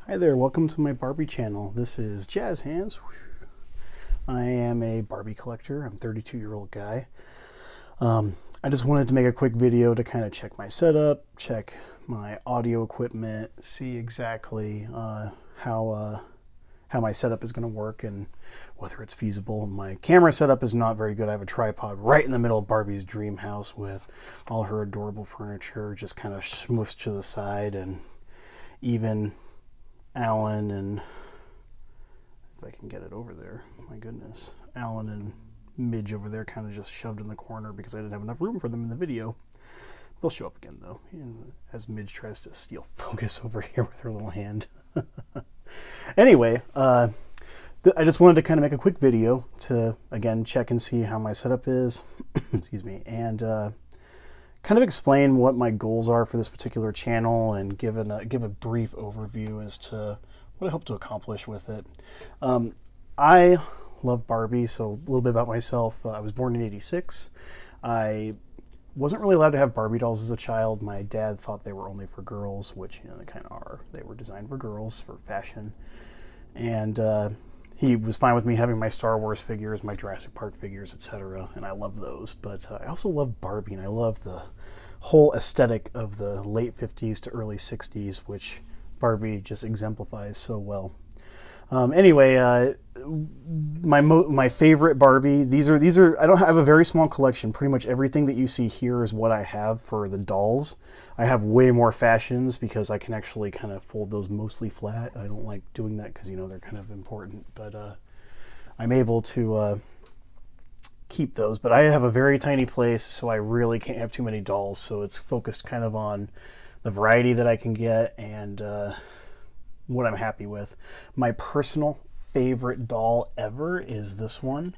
Hi there, welcome to my Barbie channel. This is Jazz Hands. I am a Barbie collector. I'm a 32-year-old guy. I just wanted to make a quick video to kind of check my setup, check my audio equipment, see exactly how my setup is going to work and whether it's feasible. My camera setup is not very good. I have a tripod right in the middle of Barbie's dream house with all her adorable furniture just kind of smooshed to the side, and even Alan and, if I can get it over there, my goodness, Alan and Midge over there kind of just shoved in the corner because I didn't have enough room for them in the video. They'll show up again though, as Midge tries to steal focus over here with her little hand. Anyway, I just wanted to kind of make a quick video to, again, check and see how my setup is, excuse me, and kind of explain what my goals are for this particular channel and give a brief overview as to what I hope to accomplish with it. I love Barbie, so a little bit about myself. I was born in '86. I wasn't really allowed to have Barbie dolls as a child. My dad thought they were only for girls, which, you know, they kind of are. They were designed for girls, for fashion. And he was fine with me having my Star Wars figures, my Jurassic Park figures, etc. And I love those. But I also love Barbie, and I love the whole aesthetic of the late 50s to early 60s, which Barbie just exemplifies so well. Anyway, my favorite Barbie, these are I don't have a very small collection. Pretty much everything that you see here is what I have for the dolls. I have way more fashions because I can actually kind of fold those mostly flat. I don't like doing that because, you know, they're kind of important, but I'm able to keep those. But I have a very tiny place, so I really can't have too many dolls, so it's focused kind of on the variety that I can get and what I'm happy with. My personal favorite doll ever is this one.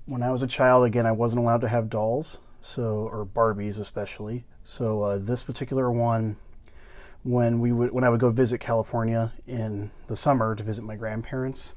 When I was a child, again, I wasn't allowed to have dolls, or Barbies especially. So this particular one, when I would go visit California in the summer to visit my grandparents,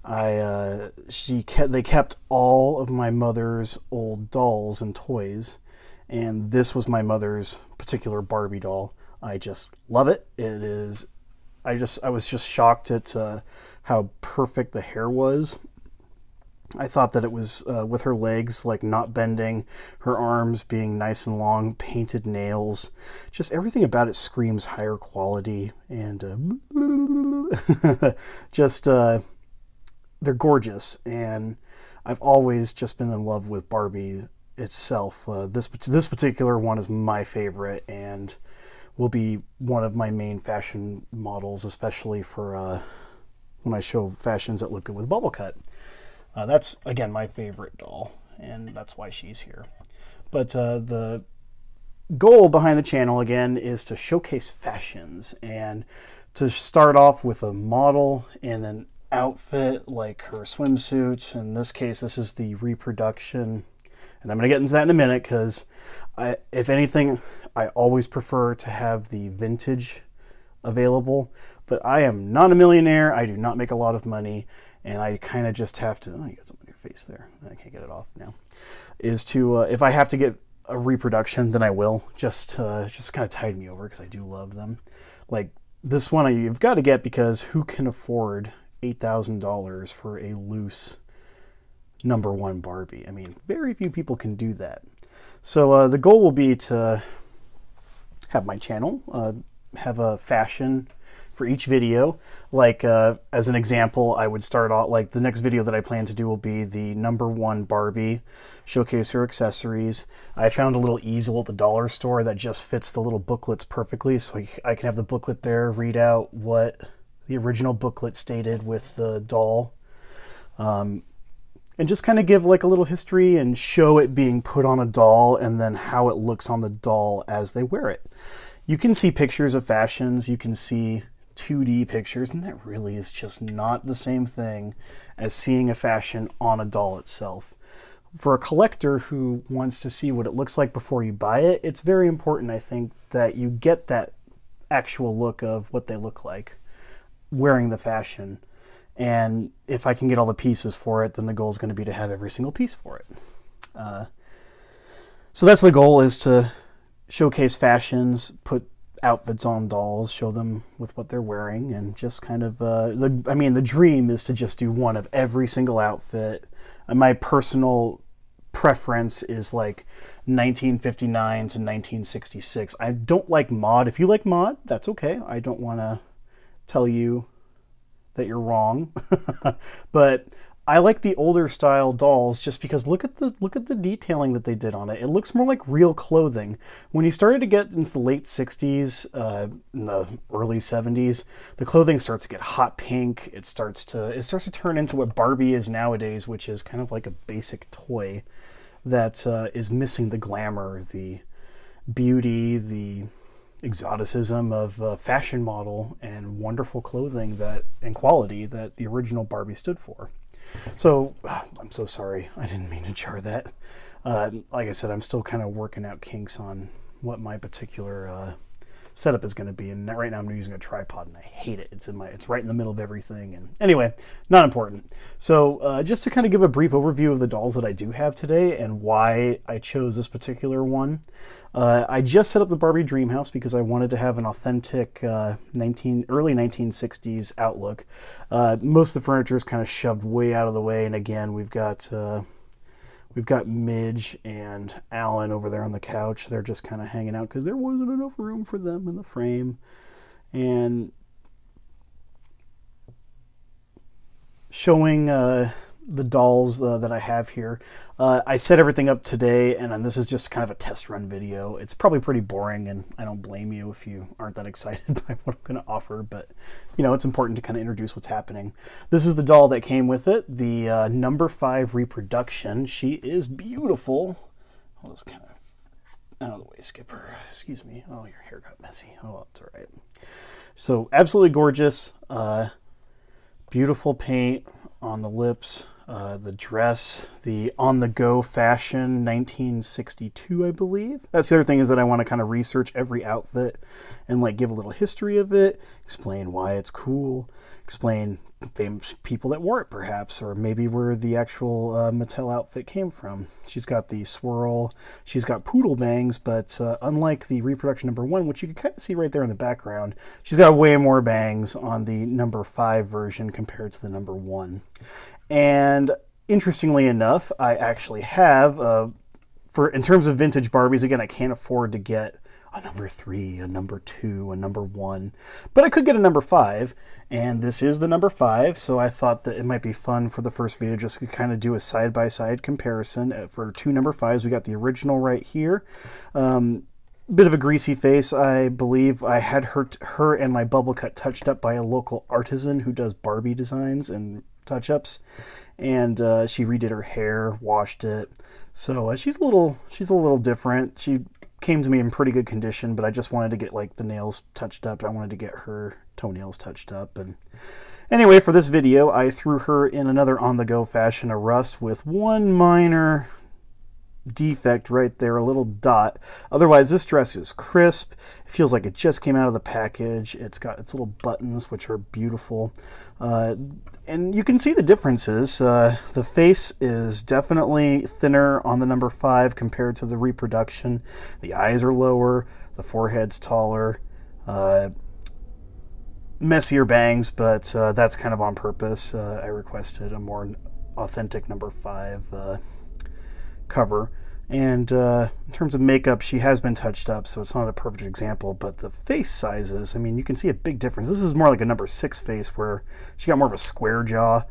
they kept all of my mother's old dolls and toys, and this was my mother's particular Barbie doll. I just love it. It is. I was just shocked at how perfect the hair was. I thought that it was with her legs like not bending, her arms being nice and long, painted nails, just everything about it screams higher quality, and just they're gorgeous. And I've always just been in love with Barbie itself. This particular one is my favorite and will be one of my main fashion models, especially for when I show fashions that look good with bubble cut. That's, again, my favorite doll, and that's why she's here. But the goal behind the channel, again, is to showcase fashions and to start off with a model in an outfit like her swimsuit. In this case, this is the reproduction, and I'm going to get into that in a minute because, if anything, I always prefer to have the vintage available, but I am not a millionaire. I do not make a lot of money, and I kind of just have to, oh, you got something on your face there. I can't get it off now. Is to, if I have to get a reproduction, then I will. Just kind of tide me over because I do love them. Like this one, you've got to get because who can afford $8,000 for a loose #1 Barbie? I mean, very few people can do that. So the goal will be to have my channel, have a fashion for each video. Like as an example, I would start out, like the next video that I plan to do will be the #1 Barbie, showcase her accessories. I found a little easel at the dollar store that just fits the little booklets perfectly, so I can have the booklet there, read out what the original booklet stated with the doll. And just kind of give like a little history and show it being put on a doll and then how it looks on the doll as they wear it. You can see pictures of fashions, you can see 2D pictures, and that really is just not the same thing as seeing a fashion on a doll itself. For a collector who wants to see what it looks like before you buy it, it's very important, I think, that you get that actual look of what they look like wearing the fashion. And if I can get all the pieces for it, then the goal is going to be to have every single piece for it. So that's the goal, is to showcase fashions, put outfits on dolls, show them with what they're wearing, and just kind of, the dream is to just do one of every single outfit. My personal preference is like 1959 to 1966. I don't like mod. If you like mod, that's okay. I don't want to tell you that you're wrong. But I like the older style dolls just because look at the detailing that they did on it. It looks more like real clothing. When you started to get into the late 60s, in the early 70s, the clothing starts to get hot pink. It starts to turn into what Barbie is nowadays, which is kind of like a basic toy that is missing the glamour, the beauty, the exoticism of a fashion model and wonderful clothing and quality that the original Barbie stood for. So, I'm so sorry. I didn't mean to jar that. Like I said, I'm still kind of working out kinks on what my particular setup is going to be. And right now I'm using a tripod and I hate it. It's right in the middle of everything. And anyway, not important. So just to kind of give a brief overview of the dolls that I do have today and why I chose this particular one. I just set up the Barbie Dream House because I wanted to have an authentic early 1960s outlook. Most of the furniture is kind of shoved way out of the way. And again, we've got Midge and Alan over there on the couch. They're just kind of hanging out because there wasn't enough room for them in the frame. And showing the dolls that I have here. I set everything up today, and this is just kind of a test run video. It's probably pretty boring, and I don't blame you if you aren't that excited by what I'm going to offer, but you know, it's important to kind of introduce what's happening. This is the doll that came with it, the number 5 reproduction. She is beautiful. I'll just kind of out of the way, Skipper. Excuse me. Oh, your hair got messy. Oh, it's all right. So absolutely gorgeous. Beautiful paint on the lips, the dress, the on-the-go fashion, 1962, I believe. That's the other thing, is that I want to kind of research every outfit and like give a little history of it, explain why it's cool, explain famous people that wore it perhaps, or maybe where the actual Mattel outfit came from. She's got the swirl, she's got poodle bangs, but unlike the reproduction number 1, which you can kind of see right there in the background, she's got way more bangs on the number 5 version compared to the number 1. And interestingly enough, I actually have, in terms of vintage Barbies, again, I can't afford to get a number 3, a number 2, a number 1, but I could get a number 5, and this is the number 5, so I thought that it might be fun for the first video just to kind of do a side-by-side comparison. For 2 number 5s, we got the original right here. Bit of a greasy face. I believe I had her and my bubble cut touched up by a local artisan who does Barbie designs and touch-ups, and she redid her hair, washed it, so she's a little different. She came to me in pretty good condition, but I just wanted to get like the nails touched up. I wanted to get her toenails touched up. And anyway, for this video, I threw her in another on-the-go fashion, a rust with one minor defect right there, a little dot. Otherwise, this dress is crisp. It feels like it just came out of the package. It's got its little buttons, which are beautiful. And you can see the differences. The face is definitely thinner on the number 5 compared to the reproduction. The eyes are lower, the forehead's taller, messier bangs, but that's kind of on purpose. I requested a more authentic number 5 cover. And in terms of makeup, she has been touched up, so it's not a perfect example, but the face sizes, I mean, you can see a big difference. This is more like a number 6 face where she got more of a square jaw.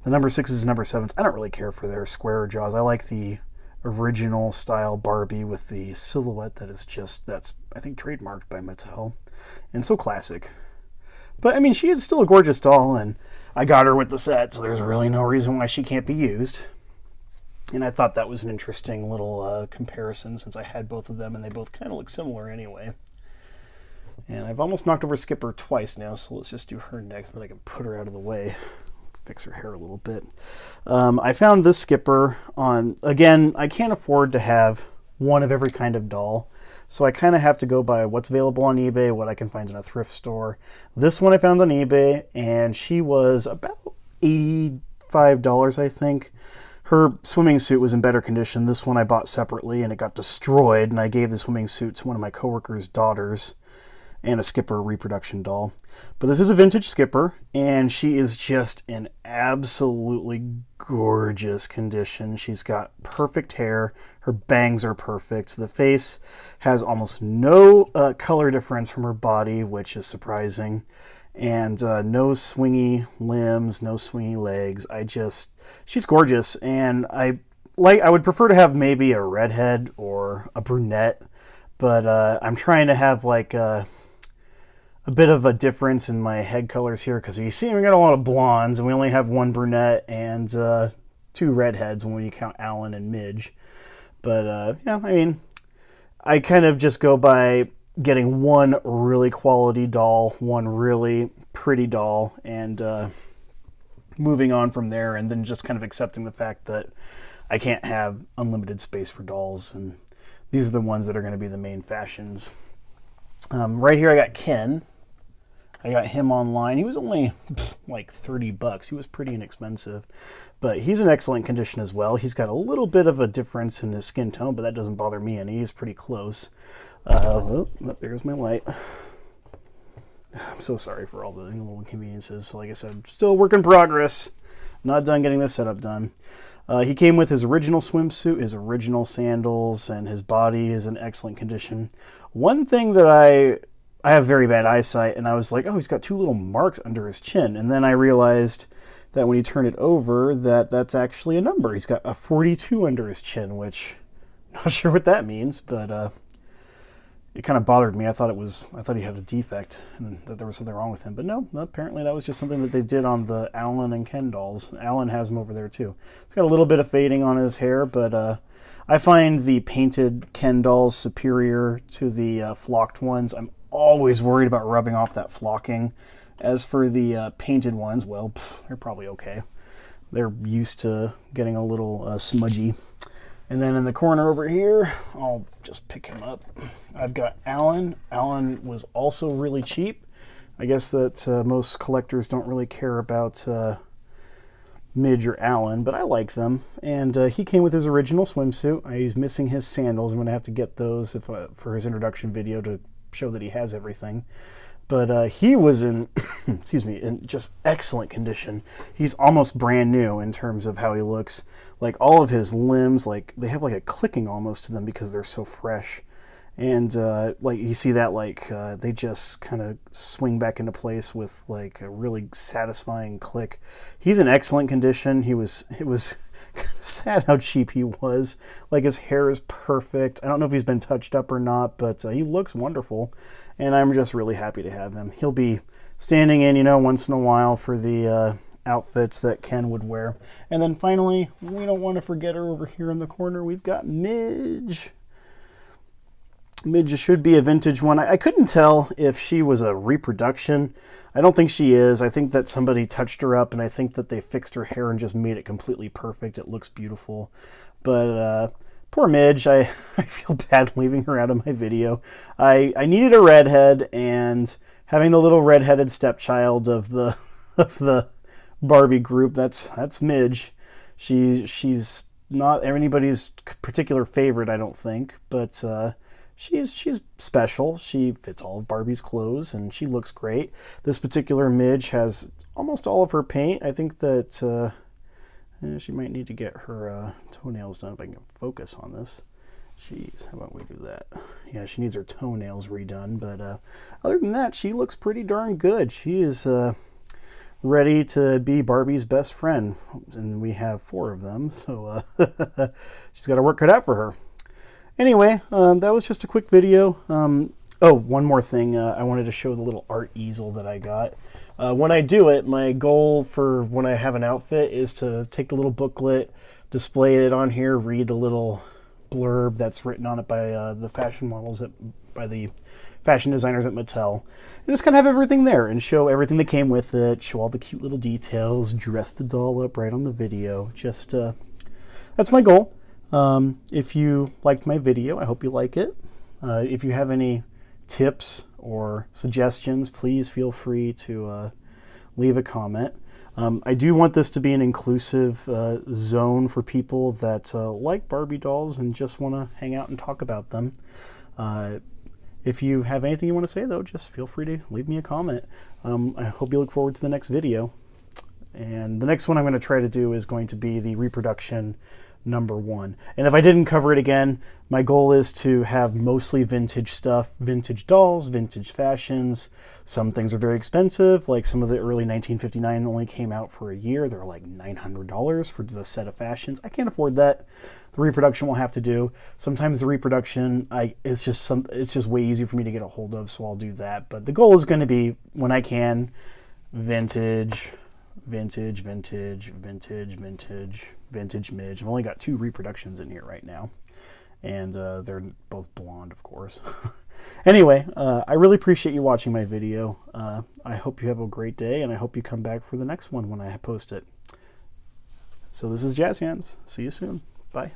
The number 6s and number 7s, I don't really care for their square jaws. I like the original style Barbie with the silhouette that's I think trademarked by Mattel, and so classic. But I mean, she is still a gorgeous doll, and I got her with the set, so there's really no reason why she can't be used. And I thought that was an interesting little comparison, since I had both of them and they both kind of look similar anyway. And I've almost knocked over Skipper twice now, so let's just do her next, and then I can put her out of the way. Fix her hair a little bit. I found this Skipper on, again, I can't afford to have one of every kind of doll, so I kind of have to go by what's available on eBay, what I can find in a thrift store. This one I found on eBay, and she was about $85, I think. Her swimming suit was in better condition. This one I bought separately, and it got destroyed, and I gave the swimming suit to one of my coworker's daughters. and a Skipper reproduction doll. But this is a vintage Skipper, and she is just in absolutely gorgeous condition. She's got perfect hair. Her bangs are perfect. The face has almost no color difference from her body, which is surprising. And no swingy limbs, no swingy legs. She's gorgeous, and I would prefer to have maybe a redhead or a brunette, but I'm trying to have like a bit of a difference in my head colors here, because you see we got a lot of blondes, and we only have one brunette and 2 redheads when you count Alan and Midge. But yeah, I mean, I kind of just go by getting one really quality doll, one really pretty doll, and moving on from there, and then just kind of accepting the fact that I can't have unlimited space for dolls, and these are the ones that are going to be the main fashions. Right here I got Ken. I got him online. He was only like $30. He was pretty inexpensive, but he's in excellent condition as well. He's got a little bit of a difference in his skin tone, but that doesn't bother me, and he's pretty close. Oh, there's my light. I'm so sorry for all the little inconveniences. So like I said, still work in progress. Not done getting this setup done. He came with his original swimsuit, his original sandals, and his body is in excellent condition. One thing that I have very bad eyesight, and I was like, oh, he's got 2 little marks under his chin. And then I realized that when you turn it over, that's actually a number. He's got a 42 under his chin, which I'm not sure what that means, but it kind of bothered me. I thought he had a defect and that there was something wrong with him. But no, apparently that was just something that they did on the Alan and Ken dolls. Alan has them over there too. He's got a little bit of fading on his hair, but I find the painted Ken dolls superior to the flocked ones. I'm always worried about rubbing off that flocking. As for the painted ones, well, they're probably okay. They're used to getting a little smudgy. And then in the corner over here, I'll just pick him up. I've got Alan. Alan was also really cheap. I guess that most collectors don't really care about Midge or Alan, but I like them. And he came with his original swimsuit. He's missing his sandals. I'm going to have to get those for his introduction video to show that he has everything. But he was in, excuse me, in just excellent condition. He's almost brand new in terms of how he looks. Like all of his limbs, like they have like a clicking almost to them because they're so fresh. And like you see that, like they just kind of swing back into place with like a really satisfying click. He's in excellent condition. It was sad how cheap he was. Like his hair is perfect. I don't know if he's been touched up or not, but he looks wonderful. And I'm just really happy to have him. He'll be standing in, once in a while for the outfits that Ken would wear. And then finally, we don't want to forget her over here in the corner. We've got Midge. Midge should be a vintage one. I couldn't tell if she was a reproduction. I don't think she is. I think that somebody touched her up, and I think that they fixed her hair and just made it completely perfect. It looks beautiful. But poor Midge, I feel bad leaving her out of my video. I needed a redhead, and having the little redheaded stepchild of the Barbie group, that's Midge. She's not anybody's particular favorite, I don't think, but she's special. She fits all of Barbie's clothes, and she looks great. This particular Midge has almost all of her paint. I think that she might need to get her toenails done if I can focus on this. Jeez, how about we do that? Yeah, she needs her toenails redone, but other than that, she looks pretty darn good. She is ready to be Barbie's best friend, and we have 4 of them, so she's got her work cut out for her. Anyway, that was just a quick video. Oh, one more thing. I wanted to show the little art easel that I got. When I do it, my goal for when I have an outfit is to take the little booklet, display it on here, read the little blurb that's written on it by the fashion models, by the fashion designers at Mattel. And just kind of have everything there and show everything that came with it, show all the cute little details, dress the doll up right on the video. Just, that's my goal. If you liked my video, I hope you like it. If you have any tips or suggestions, please feel free to leave a comment. I do want this to be an inclusive zone for people that like Barbie dolls and just want to hang out and talk about them. If you have anything you want to say, though, just feel free to leave me a comment. I hope you look forward to the next video. And the next one I'm going to try to do is going to be the reproduction #1. And if I didn't cover it again, my goal is to have mostly vintage stuff, vintage dolls, vintage fashions. Some things are very expensive, like some of the early 1959 only came out for a year. They're like $900 for the set of fashions. I can't afford that. The reproduction will have to do. Sometimes the reproduction, it's just way easier for me to get a hold of, so I'll do that. But the goal is going to be, when I can, vintage, vintage, vintage, vintage, vintage, vintage midge. I've only got 2 reproductions in here right now, and they're both blonde, of course. Anyway, I really appreciate you watching my video. I hope you have a great day, and I hope you come back for the next one when I post it. So this is Jazz Hands. See you soon. Bye.